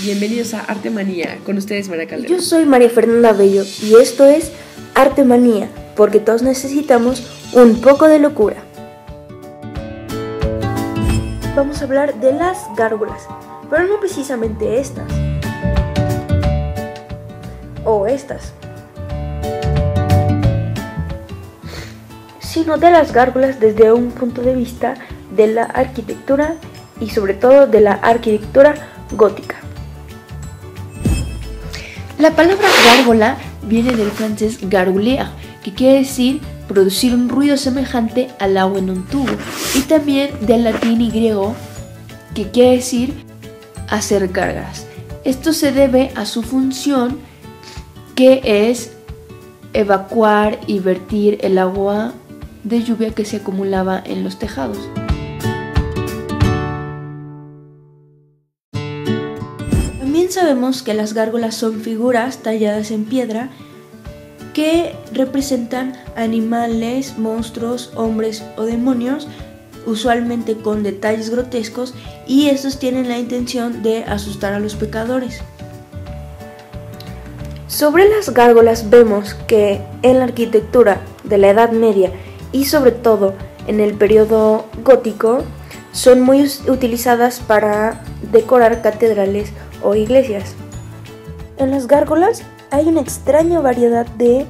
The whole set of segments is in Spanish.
Bienvenidos a Arte Manía, con ustedes María Calderón. Yo soy María Fernanda Bello y esto es Arte Manía, porque todos necesitamos un poco de locura. Vamos a hablar de las gárgolas, pero no precisamente estas. O estas. Sino de las gárgolas desde un punto de vista de la arquitectura y sobre todo de la arquitectura gótica. La palabra gárgola viene del francés gargouler, que quiere decir producir un ruido semejante al agua en un tubo, y también del latín y griego, que quiere decir hacer gárgaras. Esto se debe a su función, que es evacuar y vertir el agua de lluvia que se acumulaba en los tejados. También sabemos que las gárgolas son figuras talladas en piedra que representan animales, monstruos, hombres o demonios, usualmente con detalles grotescos, y estos tienen la intención de asustar a los pecadores. Sobre las gárgolas vemos que en la arquitectura de la Edad Media y sobre todo en el periodo gótico son muy utilizadas para decorar catedrales o iglesias. En las gárgolas hay una extraña variedad de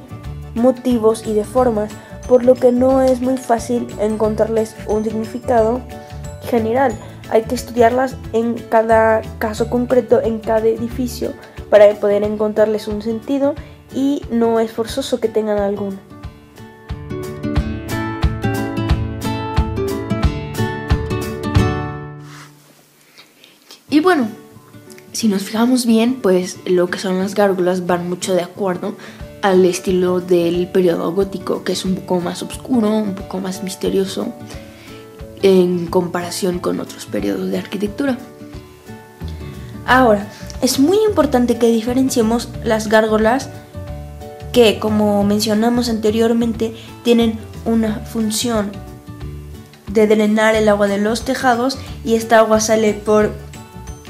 motivos y de formas, por lo que no es muy fácil encontrarles un significado general. Hay que estudiarlas en cada caso concreto, en cada edificio, para poder encontrarles un sentido, y no es forzoso que tengan alguno. Y bueno, si nos fijamos bien, pues lo que son las gárgolas van mucho de acuerdo al estilo del periodo gótico, que es un poco más oscuro, un poco más misterioso en comparación con otros periodos de arquitectura. Ahora, es muy importante que diferenciemos las gárgolas que, como mencionamos anteriormente, tienen una función de drenar el agua de los tejados, y esta agua sale por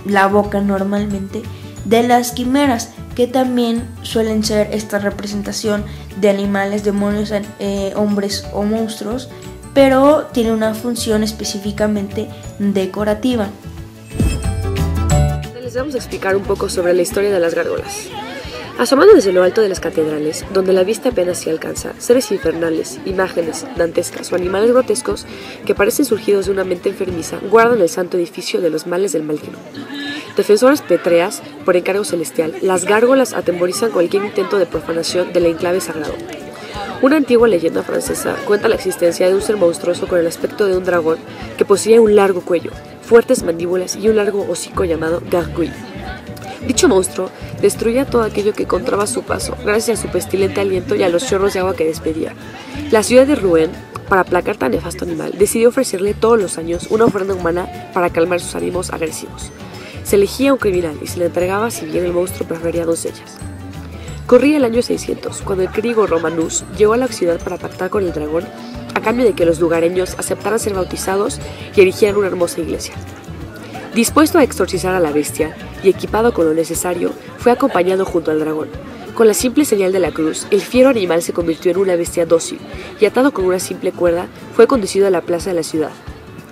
la boca normalmente, de las quimeras, que también suelen ser esta representación de animales, demonios, hombres o monstruos, pero tiene una función específicamente decorativa. Les vamos a explicar un poco sobre la historia de las gárgolas. Asomando desde lo alto de las catedrales, donde la vista apenas se alcanza, seres infernales, imágenes dantescas o animales grotescos que parecen surgidos de una mente enfermiza guardan el santo edificio de los males del maligno. Defensoras pétreas por encargo celestial, las gárgolas atemorizan cualquier intento de profanación del enclave sagrado. Una antigua leyenda francesa cuenta la existencia de un ser monstruoso con el aspecto de un dragón que poseía un largo cuello, fuertes mandíbulas y un largo hocico llamado gargouille. Dicho monstruo destruía todo aquello que encontraba a su paso, gracias a su pestilente aliento y a los chorros de agua que despedía. La ciudad de Rouen, para aplacar tan nefasto animal, decidió ofrecerle todos los años una ofrenda humana para calmar sus ánimos agresivos. Se elegía un criminal y se le entregaba si bien el monstruo prefería doncellas. Corría el año 600, cuando el clérigo Romanus llegó a la ciudad para pactar con el dragón a cambio de que los lugareños aceptaran ser bautizados y erigieran una hermosa iglesia. Dispuesto a exorcizar a la bestia y equipado con lo necesario, fue acompañado junto al dragón. Con la simple señal de la cruz, el fiero animal se convirtió en una bestia dócil y, atado con una simple cuerda, fue conducido a la plaza de la ciudad.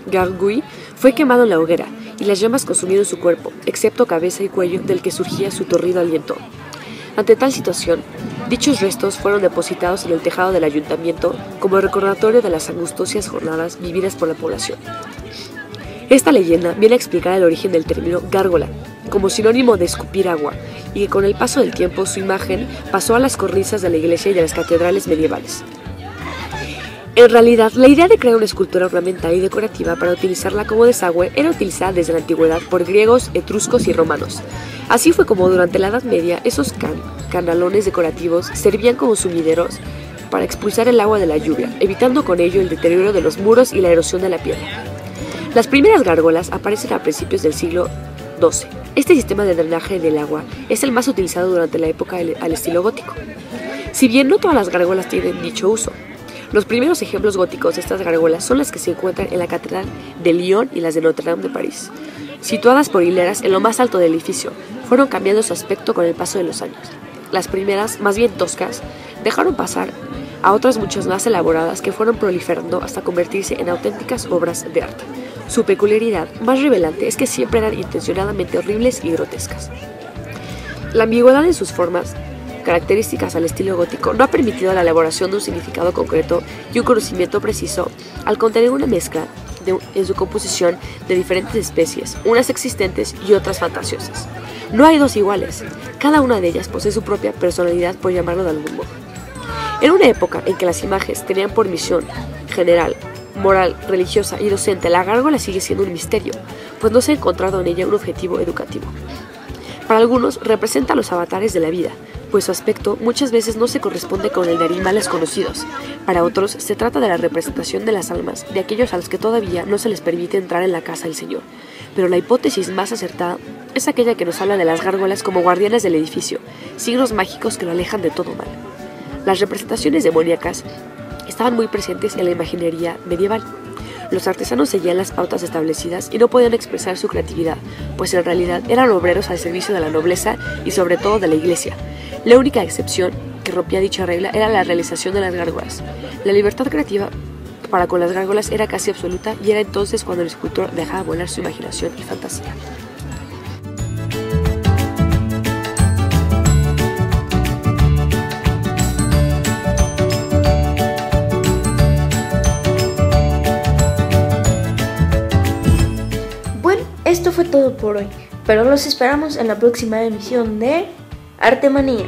Gargouille fue quemado en la hoguera y las llamas consumieron su cuerpo, excepto cabeza y cuello del que surgía su torrido aliento. Ante tal situación, dichos restos fueron depositados en el tejado del ayuntamiento como recordatorio de las angustiosas jornadas vividas por la población. Esta leyenda viene a explicar el origen del término gárgola, como sinónimo de escupir agua, y que con el paso del tiempo su imagen pasó a las cornisas de la iglesia y de las catedrales medievales. En realidad, la idea de crear una escultura ornamental y decorativa para utilizarla como desagüe era utilizada desde la antigüedad por griegos, etruscos y romanos. Así fue como durante la Edad Media esos canalones decorativos servían como sumideros para expulsar el agua de la lluvia, evitando con ello el deterioro de los muros y la erosión de la piedra. Las primeras gárgolas aparecen a principios del siglo XII. Este sistema de drenaje del agua es el más utilizado durante la época al estilo gótico. Si bien no todas las gárgolas tienen dicho uso, los primeros ejemplos góticos de estas gárgolas son las que se encuentran en la Catedral de Lyon y las de Notre Dame de París. Situadas por hileras en lo más alto del edificio, fueron cambiando su aspecto con el paso de los años. Las primeras, más bien toscas, dejaron pasar a otras muchas más elaboradas que fueron proliferando hasta convertirse en auténticas obras de arte. Su peculiaridad más revelante es que siempre eran intencionadamente horribles y grotescas. La ambigüedad en sus formas, características al estilo gótico, no ha permitido la elaboración de un significado concreto y un conocimiento preciso al contener una mezcla en su composición de diferentes especies, unas existentes y otras fantasiosas. No hay dos iguales, cada una de ellas posee su propia personalidad, por llamarlo de algún modo. En una época en que las imágenes tenían por misión general, moral, religiosa y docente, la gárgola sigue siendo un misterio, pues no se ha encontrado en ella un objetivo educativo. Para algunos representa a los avatares de la vida, pues su aspecto muchas veces no se corresponde con el de animales conocidos. Para otros se trata de la representación de las almas de aquellos a los que todavía no se les permite entrar en la casa del Señor. Pero la hipótesis más acertada es aquella que nos habla de las gárgolas como guardianes del edificio, signos mágicos que lo alejan de todo mal. Las representaciones demoníacas estaban muy presentes en la imaginería medieval. Los artesanos seguían las pautas establecidas y no podían expresar su creatividad, pues en realidad eran obreros al servicio de la nobleza y sobre todo de la iglesia. La única excepción que rompía dicha regla era la realización de las gárgolas. La libertad creativa para con las gárgolas era casi absoluta y era entonces cuando el escultor dejaba volar su imaginación y fantasía. Esto fue todo por hoy, pero los esperamos en la próxima emisión de Arte Manía.